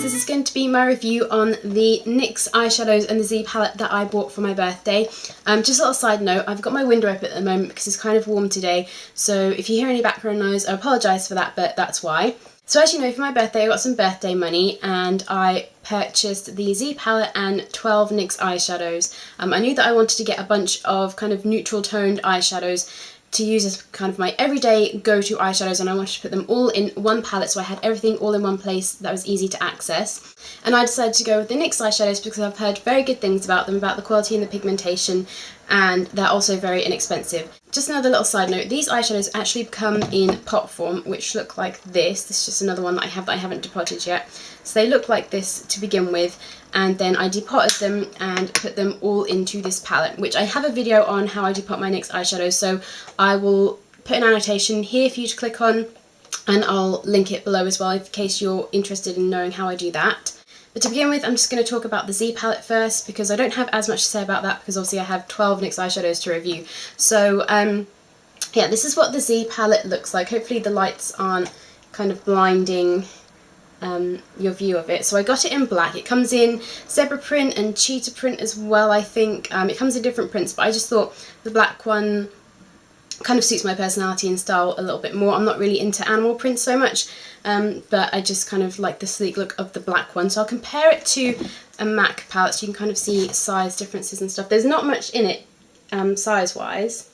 this is going to be my review on the NYX eyeshadows and the Z palette that I bought for my birthday. Just a little side note, I've got my window open at the moment because it's kind of warm today, so if you hear any background noise, I apologise for that, but that's why. So as you know, for my birthday I got some birthday money and I purchased the Z palette and 12 NYX eyeshadows. I knew that I wanted to get a bunch of kind of neutral toned eyeshadows to use as kind of my everyday go-to eyeshadows, and I wanted to put them all in one palette so I had everything all in one place that was easy to access. And I decided to go with the NYX eyeshadows because I've heard very good things about them, about the quality and the pigmentation, and they're also very inexpensive. Just another little side note, these eyeshadows actually come in pot form, which look like this. This is just another one that I haven't depotted yet. So they look like this to begin with, and then I depotted them and put them all into this palette, which I have a video on how I depot my NYX eyeshadows, so I will put an annotation here for you to click on, and I'll link it below as well in case you're interested in knowing how I do that. But to begin with, I'm just going to talk about the Z palette first because I don't have as much to say about that because obviously I have 12 NYX eyeshadows to review. So yeah, this is what the Z palette looks like. Hopefully the lights aren't kind of blinding your view of it. So I got it in black. It comes in zebra print and cheetah print as well, I think. It comes in different prints, but I just thought the black one kind of suits my personality and style a little bit more. I'm not really into animal prints so much, but I just kind of like the sleek look of the black one. So I'll compare it to a MAC palette so you can kind of see size differences and stuff. There's not much in it size-wise.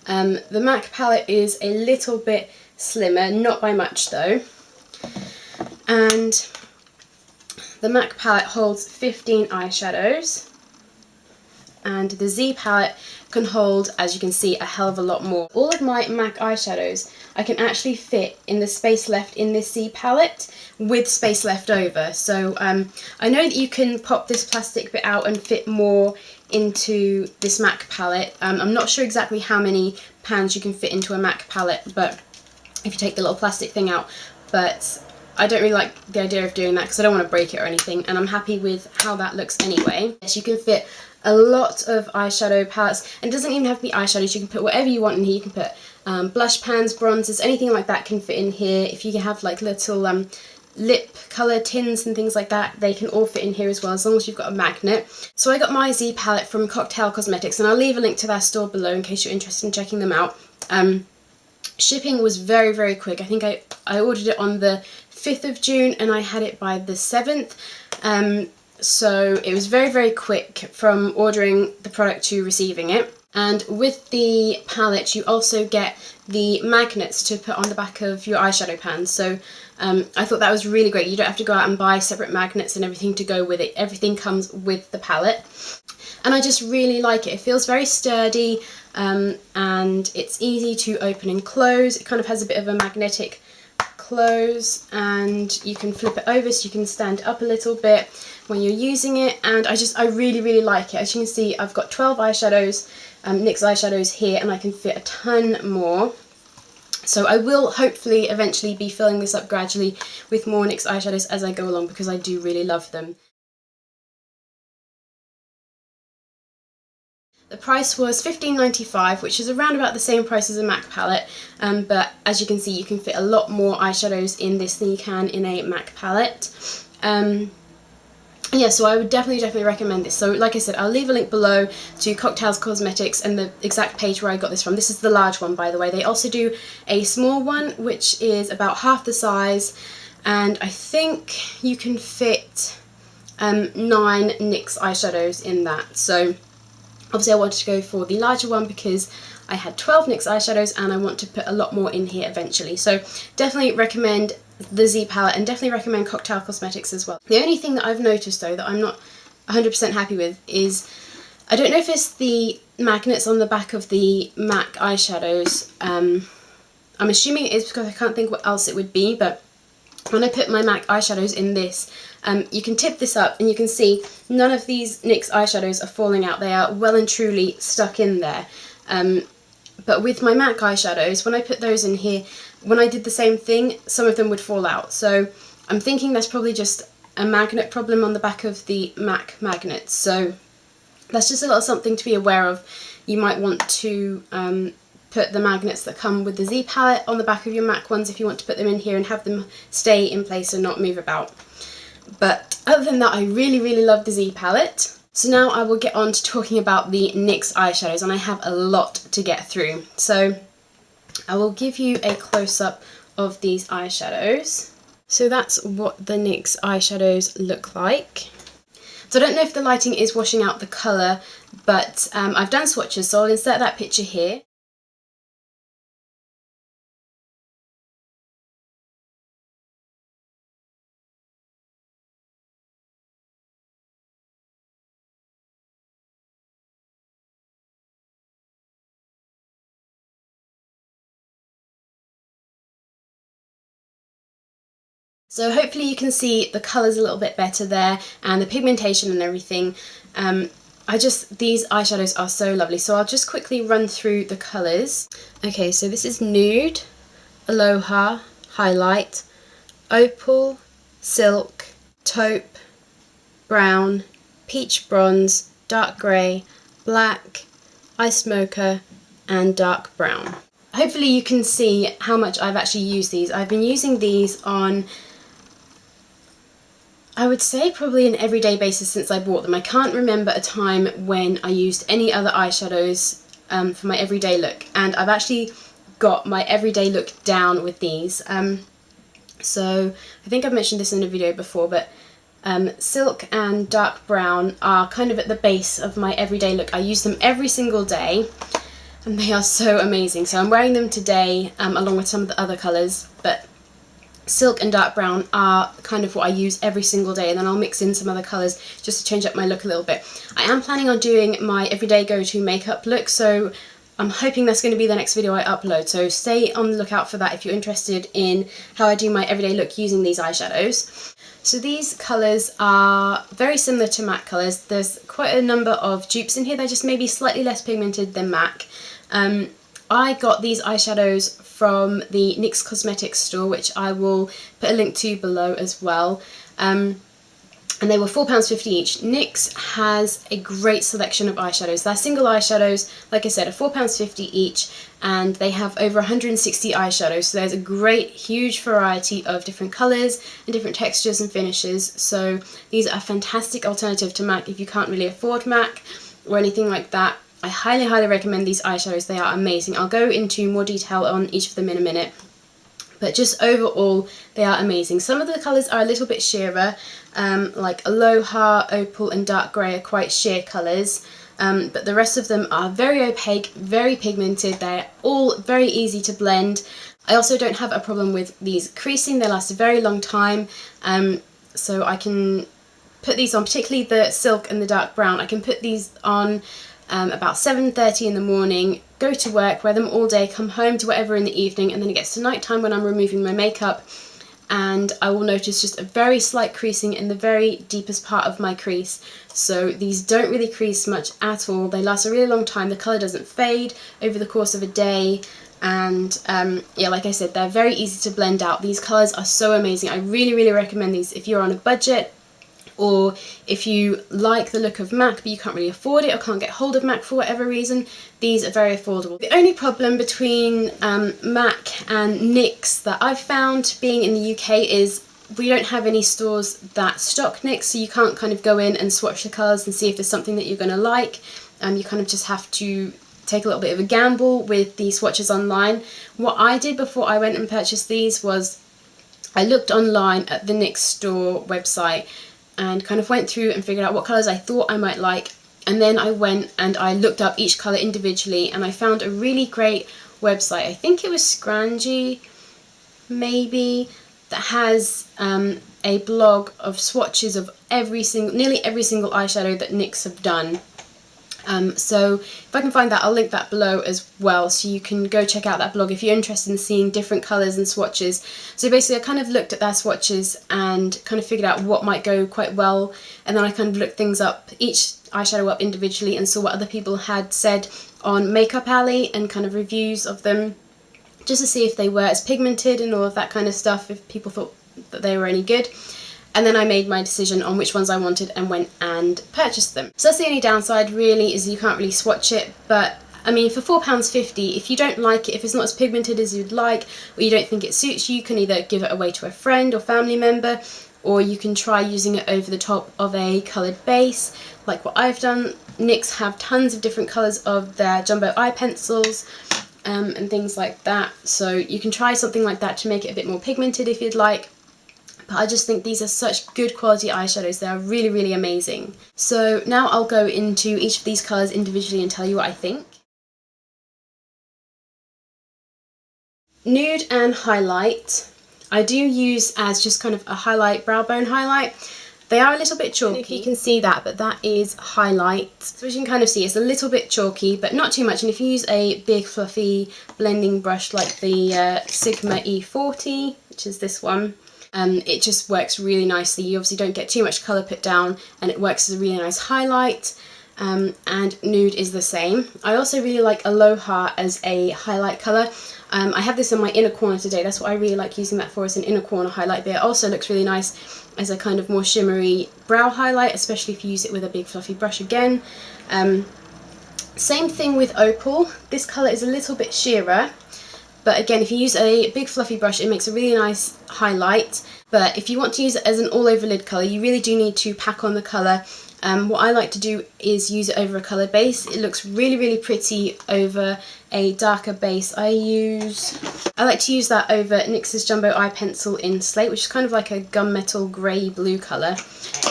The MAC palette is a little bit slimmer, not by much though. And the MAC palette holds 15 eyeshadows, and the Z palette can hold, as you can see, a hell of a lot more. All of my MAC eyeshadows I can actually fit in the space left in this Z palette with space left over. So I know that you can pop this plastic bit out and fit more into this MAC palette. I'm not sure exactly how many pans you can fit into a MAC palette, but if you take the little plastic thing out, but I don't really like the idea of doing that because I don't want to break it or anything, and I'm happy with how that looks anyway. Yes, you can fit a lot of eyeshadow palettes, and it doesn't even have to be eyeshadows. You can put whatever you want in here. You can put blush pans, bronzers, anything like that can fit in here. If you have like little lip colour tins and things like that, they can all fit in here as well, as long as you've got a magnet. So I got my Z palette from Cocktail Cosmetics, and I'll leave a link to their store below in case you're interested in checking them out. Shipping was very, very quick. I think I ordered it on the 5th of June and I had it by the 7th. So it was very, very quick from ordering the product to receiving it. And with the palette you also get the magnets to put on the back of your eyeshadow pans. So I thought that was really great. You don't have to go out and buy separate magnets and everything to go with it. Everything comes with the palette. And I just really like it. It feels very sturdy, and it's easy to open and close. It kind of has a bit of a magnetic close, and you can flip it over so you can stand up a little bit when you're using it, and I really, really like it. As you can see, I've got 12 eyeshadows, NYX eyeshadows here, and I can fit a ton more. So I will hopefully eventually be filling this up gradually with more NYX eyeshadows as I go along because I do really love them. The price was $15.95, which is around about the same price as a MAC palette, but as you can see you can fit a lot more eyeshadows in this than you can in a MAC palette. Yeah, so I would definitely recommend this. So like I said, I'll leave a link below to Cocktails Cosmetics and the exact page where I got this from. This is the large one, by the way. They also do a small one which is about half the size, and I think you can fit 9 NYX eyeshadows in that. So obviously I wanted to go for the larger one because I had 12 NYX eyeshadows and I want to put a lot more in here eventually. So definitely recommend the Z palette and definitely recommend Cocktail Cosmetics as well. The only thing that I've noticed though that I'm not 100% happy with is, I don't know if it's the magnets on the back of the MAC eyeshadows. I'm assuming it is because I can't think what else it would be, but when I put my MAC eyeshadows in this, you can tip this up and you can see none of these NYX eyeshadows are falling out. They are well and truly stuck in there. But with my MAC eyeshadows, when I put those in here, when I did the same thing, some of them would fall out. So I'm thinking that's probably just a magnet problem on the back of the MAC magnets. So that's just a little something to be aware of. You might want to put the magnets that come with the Z palette on the back of your MAC ones if you want to put them in here and have them stay in place and not move about. But other than that, I really love the Z palette. So now I will get on to talking about the NYX eyeshadows, and I have a lot to get through. So I will give you a close-up of these eyeshadows. So that's what the NYX eyeshadows look like. So I don't know if the lighting is washing out the colour, but I've done swatches, so I'll insert that picture here. So hopefully you can see the colours a little bit better there, and the pigmentation and everything. These eyeshadows are so lovely. So I'll just quickly run through the colours. Okay, so this is Nude, Aloha, Highlight, Opal, Silk, Taupe, Brown, Peach Bronze, Dark Grey, Black, Iced Mocha, and Dark Brown. Hopefully you can see how much I've actually used these. I've been using these on, I would say, probably an everyday basis since I bought them. I can't remember a time when I used any other eyeshadows for my everyday look, and I've actually got my everyday look down with these. So I think I've mentioned this in a video before, but Silk and Dark Brown are kind of at the base of my everyday look. I use them every single day, and they are so amazing. So I'm wearing them today along with some of the other colours, but Silk and Dark Brown are kind of what I use every single day, and then I'll mix in some other colours just to change up my look a little bit. I am planning on doing my everyday go-to makeup look, so I'm hoping that's going to be the next video I upload, so stay on the lookout for that if you're interested in how I do my everyday look using these eyeshadows. So these colours are very similar to MAC colours. There's quite a number of dupes in here. They're just maybe slightly less pigmented than MAC. I got these eyeshadows from the NYX Cosmetics store, which I will put a link to below as well. And they were £4.50 each. NYX has a great selection of eyeshadows. Their single eyeshadows, like I said, are £4.50 each, and they have over 160 eyeshadows. So there's a great, huge variety of different colours and different textures and finishes. So these are a fantastic alternative to MAC if you can't really afford MAC or anything like that. I highly recommend these eyeshadows. They are amazing. I'll go into more detail on each of them in a minute. But just overall, they are amazing. Some of the colours are a little bit sheerer, like Aloha, Opal and Dark Grey are quite sheer colours, but the rest of them are very opaque, very pigmented. They're all very easy to blend. I also don't have a problem with these creasing. They last a very long time, so I can put these on, particularly the Silk and the Dark Brown. I can put these on about 7:30 in the morning, go to work, wear them all day, come home, do whatever in the evening, and then it gets to night time when I'm removing my makeup, and I will notice just a very slight creasing in the very deepest part of my crease. So these don't really crease much at all. They last a really long time. The colour doesn't fade over the course of a day, and yeah, like I said, they're very easy to blend out. These colours are so amazing. I really recommend these if you're on a budget, or if you like the look of MAC but you can't really afford it or can't get hold of MAC for whatever reason. These are very affordable. The only problem between MAC and NYX that I've found being in the UK is we don't have any stores that stock NYX, so you can't kind of go in and swatch the colours and see if there's something that you're going to like. You kind of just have to take a little bit of a gamble with the swatches online. What I did before I went and purchased these was I looked online at the NYX store website and kind of went through and figured out what colours I thought I might like, and then I went and I looked up each colour individually, and I found a really great website. I think it was Scrangy maybe, that has a blog of swatches of nearly every single eyeshadow that NYX have done. So if I can find that, I'll link that below as well, so you can go check out that blog if you're interested in seeing different colours and swatches. So basically I kind of looked at their swatches and kind of figured out what might go quite well, and then I kind of looked things up, each eyeshadow up individually, and saw what other people had said on Makeup Alley and kind of reviews of them, just to see if they were as pigmented and all of that kind of stuff, if people thought that they were any good. And then I made my decision on which ones I wanted and went and purchased them. So that's the only downside really, is you can't really swatch it, but I mean, for £4.50, if you don't like it, if it's not as pigmented as you'd like, or you don't think it suits you, you can either give it away to a friend or family member, or you can try using it over the top of a coloured base, like what I've done. NYX have tons of different colours of their jumbo eye pencils and things like that, so you can try something like that to make it a bit more pigmented if you'd like. But I just think these are such good quality eyeshadows. They are really, really amazing. So now I'll go into each of these colours individually and tell you what I think. Nude and Highlight, I do use as just kind of a highlight, brow bone highlight. They are a little bit chalky. If you can see that, but that is Highlight. So as you can kind of see, it's a little bit chalky, but not too much. And if you use a big fluffy blending brush like the Sigma E40, which is this one, it just works really nicely. You obviously don't get too much colour put down, and it works as a really nice highlight. And Nude is the same. I also really like Aloha as a highlight colour. I have this in my inner corner today. That's what I really like using that for, as an inner corner highlight, but it also looks really nice as a kind of more shimmery brow highlight, especially if you use it with a big fluffy brush again. Same thing with Opal. This colour is a little bit sheerer, but again, if you use a big fluffy brush, it makes a really nice highlight. But if you want to use it as an all over lid colour, you really do need to pack on the colour. What I like to do is use it over a coloured base. It looks really, really pretty over a darker base. I like to use that over NYX's Jumbo Eye Pencil in Slate, which is kind of like a gunmetal grey blue colour,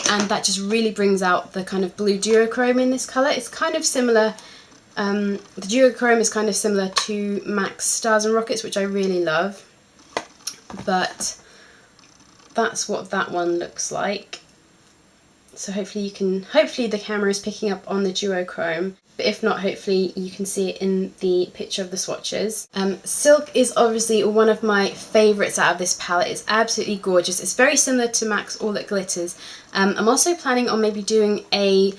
and that just really brings out the kind of blue duochrome in this colour. It's kind of similar, the duochrome is kind of similar to MAC's Stars and Rockets, which I really love, but that's what that one looks like. So hopefully the camera is picking up on the duochrome, but if not, hopefully you can see it in the picture of the swatches. Silk is obviously one of my favourites out of this palette. It's absolutely gorgeous. It's very similar to MAC's All That Glitters. I'm also planning on maybe doing a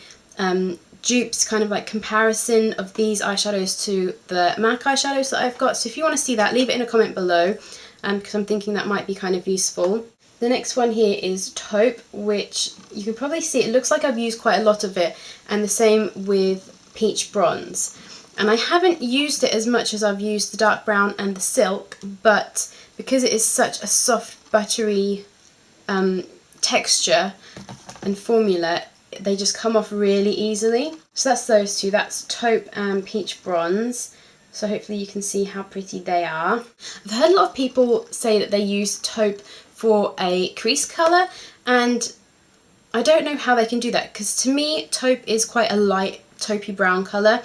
dupes kind of like comparison of these eyeshadows to the MAC eyeshadows that I've got. So if you want to see that, leave it in a comment below, because I'm thinking that might be kind of useful. The next one here is Taupe, which you can probably see, it looks like I've used quite a lot of it, and the same with Peach Bronze. And I haven't used it as much as I've used the dark brown and the Silk, but because it is such a soft, buttery texture and formula, they just come off really easily. So that's those two, that's Taupe and Peach Bronze. So hopefully you can see how pretty they are. I've heard a lot of people say that they use Taupe for a crease colour, and I don't know how they can do that, because to me Taupe is quite a light taupey brown colour,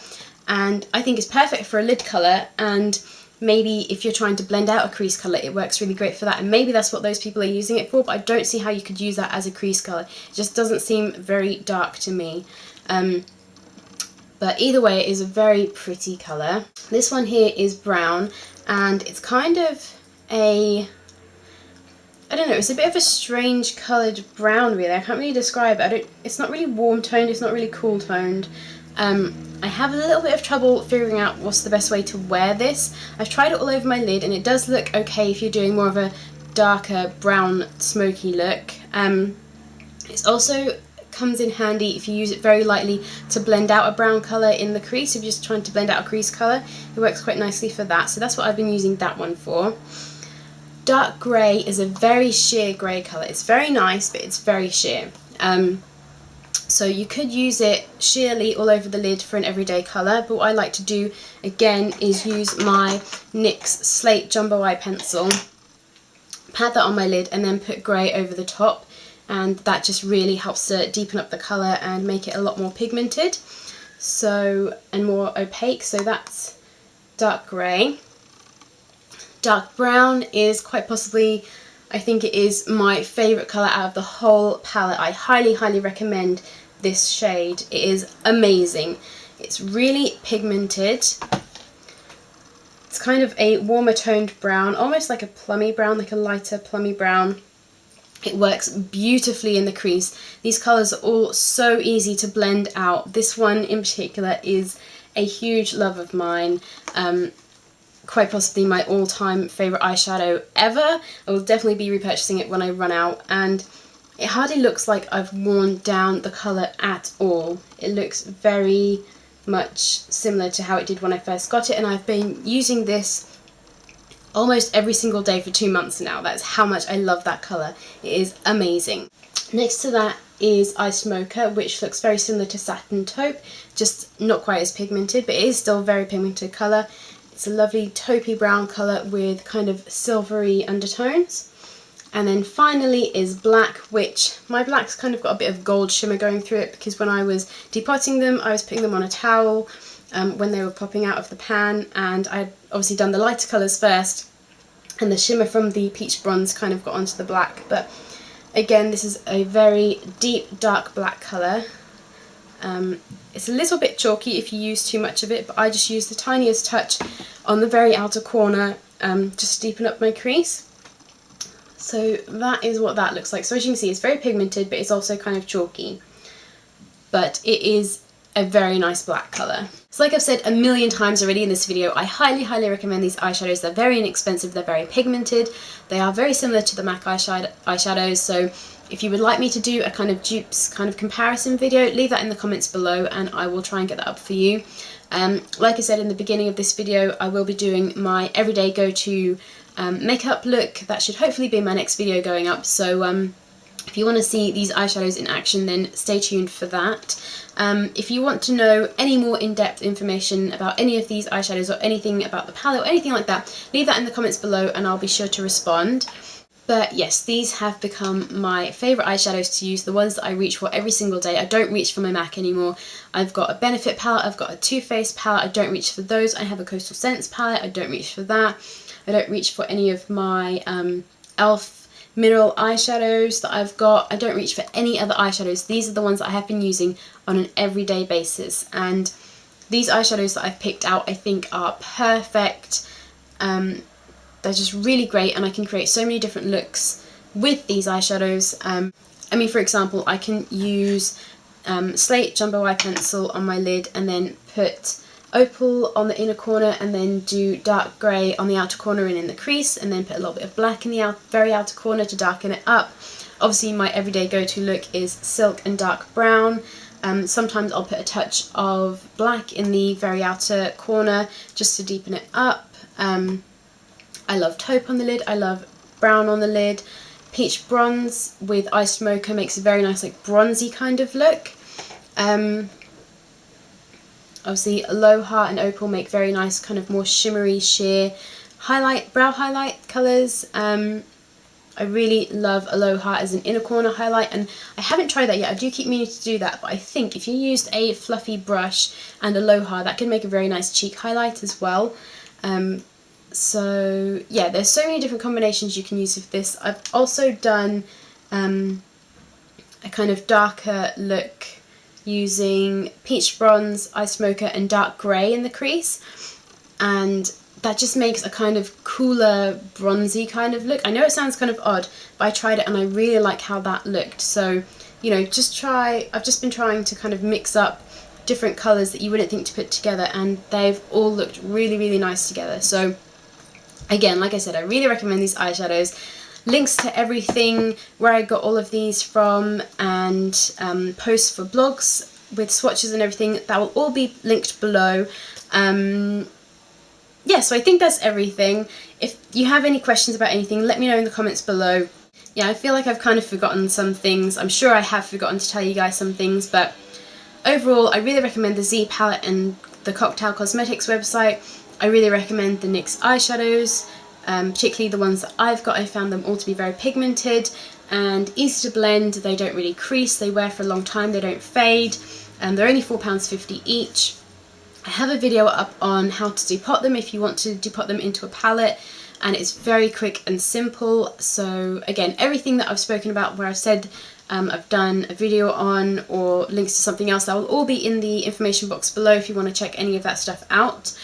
and I think it's perfect for a lid colour, and maybe if you're trying to blend out a crease colour it works really great for that, and maybe that's what those people are using it for, but I don't see how you could use that as a crease colour. It just doesn't seem very dark to me. But either way, it is a very pretty colour. This one here is brown, and it's kind of a, I don't know, it's a bit of a strange coloured brown really. I can't really describe it. It's not really warm toned, it's not really cool toned. I have a little bit of trouble figuring out what's the best way to wear this. I've tried it all over my lid and it does look okay if you're doing more of a darker brown smoky look. It's also comes in handy if you use it very lightly to blend out a brown colour in the crease. If you're just trying to blend out a crease colour, it works quite nicely for that. So that's what I've been using that one for. Dark grey is a very sheer grey colour. It's very nice, but it's very sheer. So you could use it sheerly all over the lid for an everyday colour, but what I like to do again is use my NYX Slate Jumbo Eye Pencil, pat that on my lid and then put grey over the top, and that just really helps to deepen up the colour and make it a lot more pigmented, so, and more opaque. So that's dark grey. Dark brown is quite possibly, I think it is my favourite colour out of the whole palette. I highly, highly recommend this shade. It is amazing. It's really pigmented. It's kind of a warmer toned brown, almost like a plummy brown, like a lighter plummy brown. It works beautifully in the crease. These colours are all so easy to blend out. This one in particular is a huge love of mine. Quite possibly my all-time favourite eyeshadow ever. I will definitely be repurchasing it when I run out, and it hardly looks like I've worn down the colour at all. It looks very much similar to how it did when I first got it, and I've been using this almost every single day for 2 months now. That's how much I love that colour. It is amazing. Next to that is Iced Mocha, which looks very similar to Satin Taupe, just not quite as pigmented, but it is still a very pigmented colour. It's a lovely taupey brown colour with kind of silvery undertones. And then finally is Black, which my black's kind of got a bit of gold shimmer going through it, because when I was depotting them, I was putting them on a towel when they were popping out of the pan, and I'd obviously done the lighter colours first, and the shimmer from the peach bronze kind of got onto the black. But again, this is a very deep dark black colour. It's a little bit chalky if you use too much of it, but I just use the tiniest touch on the very outer corner just to deepen up my crease. So that is what that looks like. So as you can see, it's very pigmented, but it's also kind of chalky. But it is a very nice black colour. So like I've said a million times already in this video, I highly recommend these eyeshadows. They're very inexpensive, they're very pigmented, they are very similar to the MAC eyeshadows, so if you would like me to do a kind of dupes kind of comparison video, leave that in the comments below and I will try and get that up for you. Like I said in the beginning of this video, I will be doing my everyday go-to makeup look. That should hopefully be my next video going up, so if you want to see these eyeshadows in action, then stay tuned for that. If you want to know any more in-depth information about any of these eyeshadows or anything about the palette or anything like that, leave that in the comments below and I'll be sure to respond. But yes, these have become my favourite eyeshadows to use, the ones that I reach for every single day. I don't reach for my MAC anymore. I've got a Benefit palette, I've got a Too Faced palette, I don't reach for those. I have a Coastal Scents palette, I don't reach for that. I don't reach for any of my e.l.f. mineral eyeshadows that I've got. I don't reach for any other eyeshadows. These are the ones that I have been using on an everyday basis, and these eyeshadows that I've picked out I think are perfect. They're just really great, and I can create so many different looks with these eyeshadows. I mean, for example, I can use Slate Jumbo Eye Pencil on my lid and then put Opal on the inner corner and then do dark grey on the outer corner and in the crease, and then put a little bit of black in the very outer corner to darken it up. Obviously my everyday go-to look is silk and dark brown. Sometimes I'll put a touch of black in the very outer corner just to deepen it up. I love taupe on the lid, I love brown on the lid. Peach bronze with iced mocha makes a very nice like bronzy kind of look. Obviously Aloha and Opal make very nice kind of more shimmery sheer highlight, brow highlight colours. I really love Aloha as an inner corner highlight, and I haven't tried that yet. I do keep meaning to do that, but I think if you used a fluffy brush and Aloha, that can make a very nice cheek highlight as well. So yeah, there's so many different combinations you can use with this. I've also done a kind of darker look using peach bronze, iced mocha and dark grey in the crease, and that just makes a kind of cooler bronzy kind of look. I know it sounds kind of odd, but I tried it and I really like how that looked. So, you know, I've just been trying to kind of mix up different colours that you wouldn't think to put together, and they've all looked really nice together. So again, like I said, I really recommend these eyeshadows. Links to everything, where I got all of these from, and posts for blogs with swatches and everything, that will all be linked below. Yeah, so I think that's everything. If you have any questions about anything, let me know in the comments below. Yeah, I feel like I've kind of forgotten some things. I'm sure I have forgotten to tell you guys some things, but overall, I really recommend the Z palette and the Cocktail Cosmetics website. I really recommend the NYX eyeshadows, particularly the ones that I've got. I found them all to be very pigmented and easy to blend. They don't really crease, they wear for a long time, they don't fade, and they're only £4.50 each. I have a video up on how to depot them if you want to depot them into a palette, and it's very quick and simple. So again, everything that I've spoken about where I've said I've done a video on, or links to something else, that will all be in the information box below if you want to check any of that stuff out.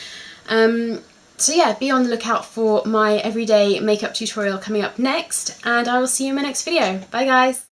So yeah, be on the lookout for my everyday makeup tutorial coming up next, and I will see you in my next video. Bye guys!